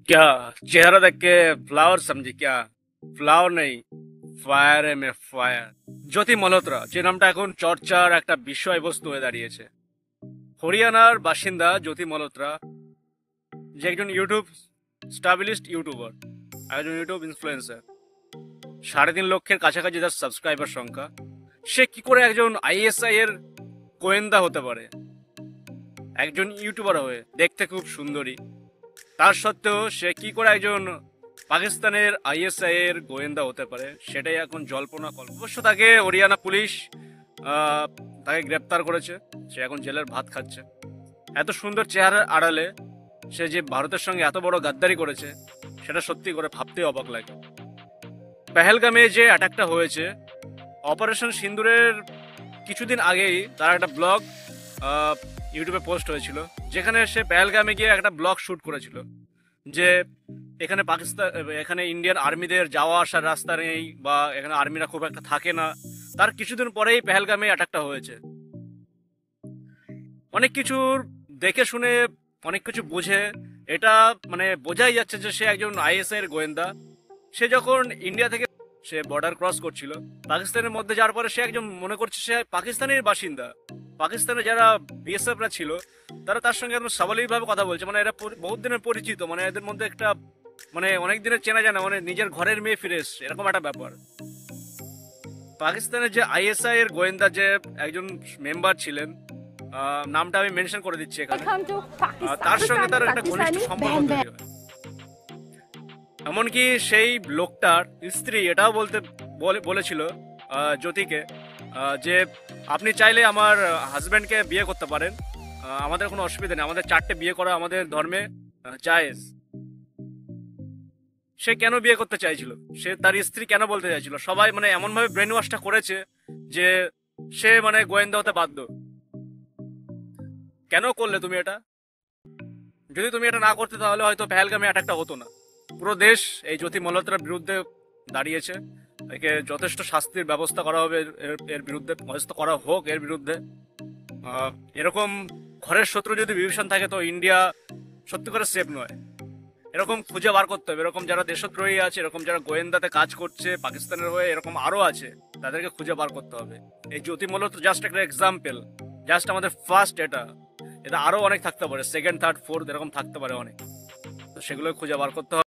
क्या चेहरा देख के फ्लावर समझी क्या? ফ্লাওয়ার নেই, ফায়ার এম এ ফায়ার। জ্যোতি মালহোত্রা, যে নামটা এখন চর্চার একটা বিষয়বস্তু হয়ে দাঁড়িয়েছে। হরিয়ানার বাসিন্দা জ্যোতি মালহোত্রা, যে একজন ইউটিউব স্টাবলিশড ইউটিউবার, একজন ইউটিউব ইনফ্লুয়েন্সার। 3.5 লক্ষের কাছাকাছি তার সাবস্ক্রাইবার সংখ্যা। সে কি করে একজন আইএসআই এর গোয়েন্দা হতে পারে? একজন ইউটিউবার হয়ে দেখতে খুব সুন্দরী, তার সত্ত্বেও সে কি করে একজন পাকিস্তানের আইএসআই এর গোয়েন্দা হতে পারে, সেটাই এখন জল্পনা কল্পনা। অবশ্য তাকে হরিয়ানা পুলিশ আহ, তাকে গ্রেপ্তার করেছে। সে এখন জেলের ভাত খাচ্ছে। এত সুন্দর চেহারার আড়ালে সে যে ভারতের সঙ্গে এত বড় গাদ্দারি করেছে, সেটা সত্যি করে ভাবতে অবাক লাগে। পেহেলগামে যে অ্যাটাকটা হয়েছে, অপারেশন সিন্দুরের কিছুদিন আগেই তার একটা ব্লগ ইউটিউবে পোস্ট হয়েছিল, যেখানে সে পেহেলগামে গিয়ে একটা ব্লগ শুট করেছিল যে এখানে পাকিস্তান, এখানে ইন্ডিয়ান আর্মিদের যাওয়া আসার রাস্তা নেই, বা এখানে আর্মিরা খুব একটা থাকে না। তার কিছুদিন পরেই পেহেলগামে অ্যাটাকটা হয়েছে। অনেক কিছুর দেখে শুনে, অনেক কিছু বুঝে এটা মানে বোঝাই যাচ্ছে যে সে একজন আইএসআই এর গোয়েন্দা। সে যখন ইন্ডিয়া থেকে সে বর্ডার ক্রস করছিল পাকিস্তানের মধ্যে যাওয়ার পরে, সে একজন মনে করছে সে পাকিস্তানের বাসিন্দা। পাকিস্তানে যারা বিএসএফরা ছিল, তারা তার সঙ্গে একদম স্বাভাবিকভাবে কথা বলছে, মানে এরা বহুত দিনের পরিচিত, মানে এদের মধ্যে একটা মানে অনেক দিনের চেনা জানা, মানে নিজের ঘরের মেয়ে ফিরে এসছে, এরকম একটা ব্যাপার। পাকিস্তানের যে আইএসআই এর গোয়েন্দা যে একজন মেম্বার ছিলেন, নামটা আমি মেনশন করে দিচ্ছি এখানে, তার সঙ্গে তার একটা ঘনিষ্ঠ সম্পর্ক তৈরি হয়। এমনকি সেই লোকটার স্ত্রী এটাও বলেছিল জ্যোতিকে, যে আপনি চাইলে আমার হাজব্যান্ডকে বিয়ে করতে পারেন, আমাদের কোনো অসুবিধা নেই, আমাদের 4টে বিয়ে করা আমাদের ধর্মে জায়েজ। সে কেন বিয়ে করতে চাইছিল, সে তার স্ত্রী কেন বলতে চাইছিল? সবাই মানে এমন ভাবে ব্রেন ওয়াশটা করেছে যে সে মানে গোয়েন্দা হতে বাধ্য। কেন করলে তুমি এটা? যদি তুমি এটা না করতে, তাহলে হয়তো পেহেলগামে অ্যাটাকটা হতো না। পুরো দেশ এই জ্যোতি মালহোত্রার বিরুদ্ধে দাঁড়িয়েছে। একে যথেষ্ট শাস্তির ব্যবস্থা করা হবে, এর বিরুদ্ধে ব্যবস্থা করা হোক এর বিরুদ্ধে। এরকম ঘরের শত্রু যদি বিভীষণ থাকে, তো ইন্ডিয়া সত্যি করে সেফ নয়। এরকম খুঁজে বার করতে হবে, এরকম যারা দেশদ্রোহী আছে, এরকম যারা গোয়েন্দাতে কাজ করছে পাকিস্তানের হয়ে, এরকম আরো আছে, তাদেরকে খুঁজে বার করতে হবে। এই জ্যোতি মালহোত্রা জাস্ট একটা এক্সাম্পল, জাস্ট আমাদের ফার্স্ট। এটা এটা আরো অনেক থাকতে পারে, সেকেন্ড, থার্ড, ফোর্থ, এরকম থাকতে পারে অনেক। তো সেগুলো খুঁজে বার করতে হবে।